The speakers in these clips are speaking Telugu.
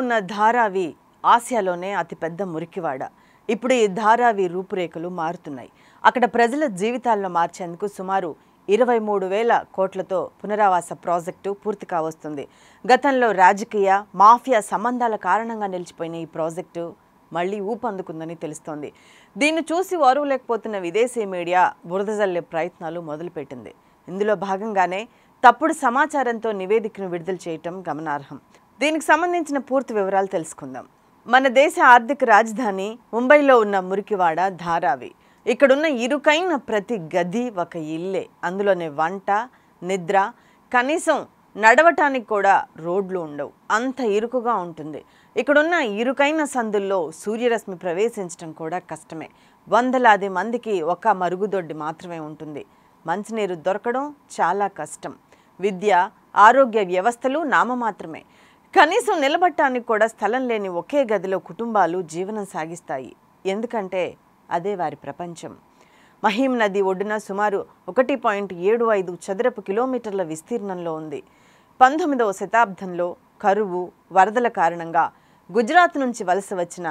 ఉన్న ధారావి ఆసియాలోనే అతిపెద్ద మురికివాడ. ఇప్పుడు ఈ ధారావి రూపురేఖలు మారుతున్నాయి. అక్కడ ప్రజల జీవితాలను మార్చేందుకు సుమారు 23,000 కోట్లతో పునరావాస ప్రాజెక్టు పూర్తి కావస్తుంది. గతంలో రాజకీయ మాఫియా సంబంధాల కారణంగా నిలిచిపోయిన ఈ ప్రాజెక్టు మళ్లీ ఊపందుకుందని తెలుస్తోంది. దీన్ని చూసి ఓర్వలేకపోతున్న విదేశీ మీడియా బురదజల్లే ప్రయత్నాలు మొదలుపెట్టింది. ఇందులో భాగంగానే తప్పుడు సమాచారంతో నివేదికను విడుదల చేయటం గమనార్హం. దీనికి సంబంధించిన పూర్తి వివరాలు తెలుసుకుందాం. మన దేశ ఆర్థిక రాజధాని ముంబైలో ఉన్న మురికివాడ ధారావి. ఇక్కడున్న ఇరుకైన ప్రతి గది ఒక ఇల్లే. అందులోనే వంట, నిద్ర, కనీసం నడవటానికి కూడా రోడ్లు ఉండవు. అంత ఇరుకుగా ఉంటుంది. ఇక్కడున్న ఇరుకైన సందుల్లో సూర్యరశ్మి ప్రవేశించడం కూడా కష్టమే. వందలాది మందికి ఒక మరుగుదొడ్డి మాత్రమే ఉంటుంది. మంచినీరు దొరకడం చాలా కష్టం. విద్య, ఆరోగ్య వ్యవస్థలు నామమాత్రమే. కనీసం నిలబడటానికి కూడా స్థలం లేని ఒకే గదిలో కుటుంబాలు జీవనం సాగిస్తాయి. ఎందుకంటే అదే వారి ప్రపంచం. మహీం నది ఒడ్డున సుమారు 1.75 చదరపు కిలోమీటర్ల విస్తీర్ణంలో ఉంది. 19వ శతాబ్దంలో కరువు, వరదల కారణంగా గుజరాత్ నుంచి వలస వచ్చిన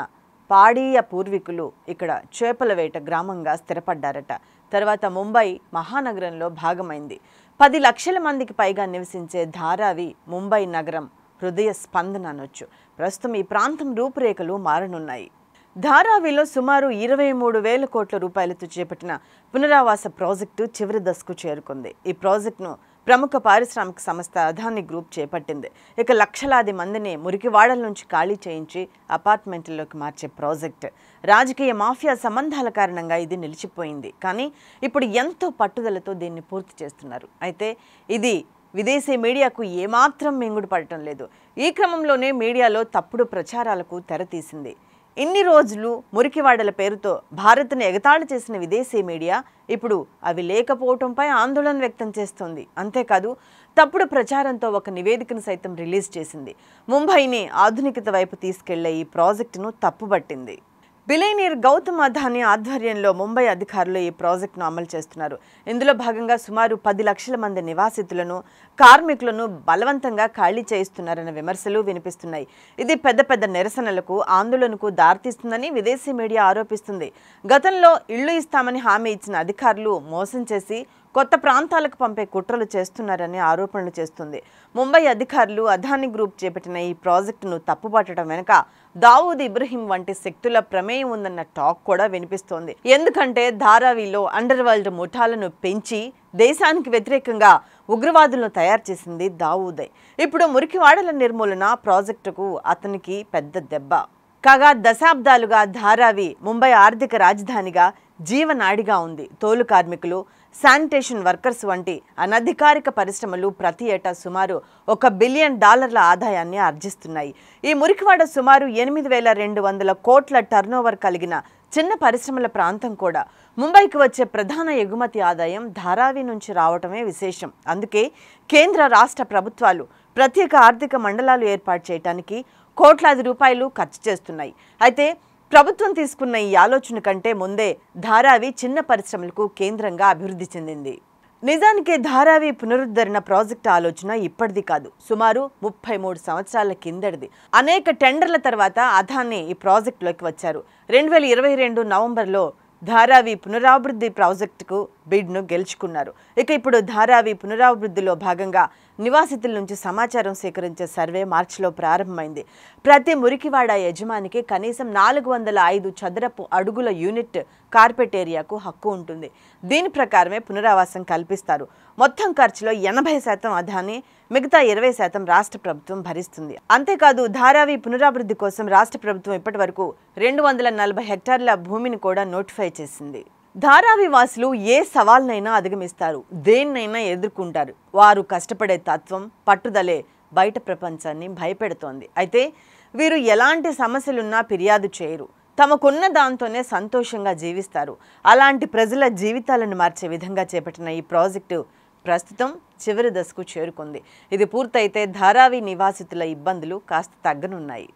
పాడీయ పూర్వీకులు ఇక్కడ చేపల వేట గ్రామంగా స్థిరపడ్డారట. తర్వాత ముంబై మహానగరంలో భాగమైంది. 10 లక్షల మందికి పైగా నివసించే ధారావి ముంబై నగరం హృదయ స్పందన అనొచ్చు. ప్రస్తుతం ఈ ప్రాంతం రూపురేఖలు మారనున్నాయి. ధారావిలో సుమారు 23,000 కోట్ల రూపాయలతో చేపట్టిన పునరావాస ప్రాజెక్టు చివరి దశకు చేరుకుంది. ఈ ప్రాజెక్టును ప్రముఖ పారిశ్రామిక సంస్థ అదానీ గ్రూప్ చేపట్టింది. ఇక లక్షలాది మందిని మురికివాడల నుంచి ఖాళీ చేయించి అపార్ట్మెంట్లలోకి మార్చే ప్రాజెక్ట్. రాజకీయ మాఫియా సంబంధాల కారణంగా ఇది నిలిచిపోయింది. కానీ ఇప్పుడు ఎంతో పట్టుదలతో దీన్ని పూర్తి చేస్తున్నారు. అయితే ఇది విదేశీ మీడియాకు ఏమాత్రం మింగుడు పడటం లేదు. ఈ క్రమంలోనే మీడియాలో తప్పుడు ప్రచారాలకు తెరతీసింది. ఇన్ని రోజులు మురికివాడల పేరుతో భారత్ను ఎగతాళి చేసిన విదేశీ మీడియా ఇప్పుడు అవి లేకపోవడంపై ఆందోళన వ్యక్తం చేస్తోంది. అంతేకాదు తప్పుడు ప్రచారంతో ఒక నివేదికను సైతం రిలీజ్ చేసింది. ముంబైని ఆధునికత వైపు తీసుకెళ్లే ఈ ప్రాజెక్టును తప్పుబట్టింది. బిలియనీర్ గౌతమ్ అదానీ ఆధ్వర్యంలో ముంబై అధికారులు ఈ ప్రాజెక్టును అమలు చేస్తున్నారు. ఇందులో భాగంగా సుమారు 10 లక్షల మంది నివాసితులను, కార్మికులను బలవంతంగా ఖాళీ చేయిస్తున్నారన్న విమర్శలు వినిపిస్తున్నాయి. ఇది పెద్ద పెద్ద నిరసనలకు, ఆందోళనకు దారితీస్తుందని విదేశీ మీడియా ఆరోపిస్తుంది. గతంలో ఇళ్లు ఇస్తామని హామీ ఇచ్చిన అధికారులు మోసం చేసి కొత్త ప్రాంతాలకు పంపే కుట్రలు చేస్తున్నారని ఆరోపణలు చేస్తుంది. ముంబై అధికారులు అదానీ గ్రూప్ చేపట్టిన ఈ ప్రాజెక్టును తప్పుపట్టడం వెనుక దావూద్ ఇబ్రహీం వంటి శక్తుల ప్రమేయం ఉందన్న టాక్ కూడా వినిపిస్తోంది. ఎందుకంటే ధారావిలో అండర్ వరల్డ్ ముఠాలను పెంచి దేశానికి వ్యతిరేకంగా ఉగ్రవాదులను తయారు చేసింది దావూదే. ఇప్పుడు మురికివాడల నిర్మూలన ప్రాజెక్టుకు అతనికి పెద్ద దెబ్బ. కాగా దశాబ్దాలుగా ధారావి ముంబై ఆర్థిక రాజధానిగా జీవనాడిగా ఉంది. తోలు కార్మికులు, శానిటేషన్ వర్కర్స్ వంటి అనధికారిక పరిశ్రమలు ప్రతి ఏటా సుమారు $1 బిలియన్ ఆదాయాన్ని ఆర్జిస్తున్నాయి. ఈ మురికివాడ సుమారు 8,200 కోట్ల టర్నోవర్ కలిగిన చిన్న పరిశ్రమల ప్రాంతం కూడా. ముంబైకి వచ్చే ప్రధాన ఎగుమతి ఆదాయం ధారావి నుంచి రావటమే విశేషం. అందుకే కేంద్ర రాష్ట్ర ప్రభుత్వాలు ప్రత్యేక ఆర్థిక మండలాలు ఏర్పాటు చేయడానికి కోట్లాది రూపాయలు ఖర్చు చేస్తున్నాయి. అయితే ప్రభుత్వం తీసుకున్న ఈ ఆలోచన కంటే ముందే ధారావి చిన్న పరిశ్రమలకు కేంద్రంగా అభివృద్ధి చెందింది. నిజానికి ధారావి పునరుద్ధరణ ప్రాజెక్టు ఆలోచన ఇప్పటిది కాదు, సుమారు 33 సంవత్సరాల కిందటిది. అనేక టెండర్ల తర్వాత అదానీ ఈ ప్రాజెక్టులోకి వచ్చారు. 2022 నవంబర్లో ధారావి పునరాభివృద్ధి ప్రాజెక్టుకు బిడ్ను గెలుచుకున్నారు. ఇక ఇప్పుడు ధారావి పునరాభివృద్ధిలో భాగంగా నివాసితుల నుంచి సమాచారం సేకరించే సర్వే మార్చిలో ప్రారంభమైంది. ప్రతి మురికివాడ యజమానికి కనీసం 405 చదరపు అడుగుల యూనిట్ కార్పెట్ ఏరియాకు హక్కు ఉంటుంది. దీని ప్రకారమే పునరావాసం కల్పిస్తారు. మొత్తం ఖర్చులో 80% అదానీ, మిగతా 20% రాష్ట్ర ప్రభుత్వం భరిస్తుంది. అంతేకాదు ధారావి పునరాభివృద్ధి కోసం రాష్ట్ర ప్రభుత్వం ఇప్పటి వరకు 240 హెక్టార్ల భూమిని కూడా నోటిఫై చేసింది. ధారావి వాసులు ఏ సవాల్నైనా అధిగమిస్తారు, దేన్నైనా ఎదుర్కొంటారు. వారు కష్టపడే తత్వం, పట్టుదలే బయట ప్రపంచాన్ని భయపెడుతోంది. అయితే వీరు ఎలాంటి సమస్యలున్నా ఫిర్యాదు చేయరు. తమకున్న దాంతోనే సంతోషంగా జీవిస్తారు. అలాంటి ప్రజల జీవితాలను మార్చే విధంగా చేపట్టిన ఈ ప్రాజెక్టు ప్రస్తుతం చివరి దశకు చేరుకుంది. ఇది పూర్తయితే ధారావి నివాసితుల ఇబ్బందులు కాస్త తగ్గనున్నాయి.